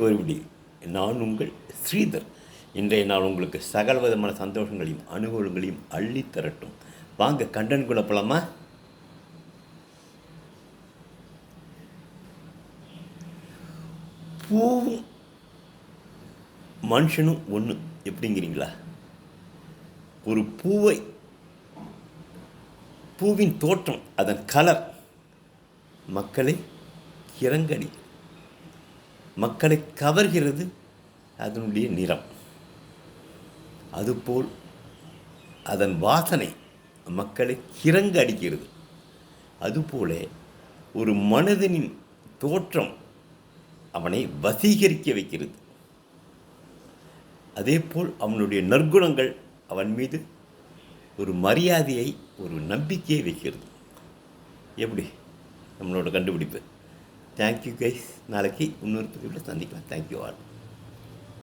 ஒருபடி நான் உங்கள் ஸ்ரீதர். இன்றைய நாள் உங்களுக்கு சகல விதமான சந்தோஷங்களையும் அனுகூலங்களையும் அள்ளித்தரட்டும். வாங்க கண்டனுக்குள்ள போலாமா? பூவும் மனுஷனும் ஒன்று எப்படிங்கிறீங்களா? ஒரு பூவின் தோற்றம், அதன் கலர் மக்களை இறங்கடி, மக்களை கவர்கிறது அதனுடைய நிறம். அதுபோல் அதன் வாசனை மக்களை கிறங்க அடிக்கிறது. அதுபோல ஒரு மனிதனின் தோற்றம் அவனை வசீகரிக்க வைக்கிறது. அதேபோல் அவனுடைய நற்குணங்கள் அவன் மீது ஒரு மரியாதையை, ஒரு நம்பிக்கையை வைக்கிறது. எப்படி நம்மளோட கண்டுபிடிப்பு? Thank you guys. நாளைக்கு இன்னொரு பதிவில் சந்திக்கலாம். Thank you all.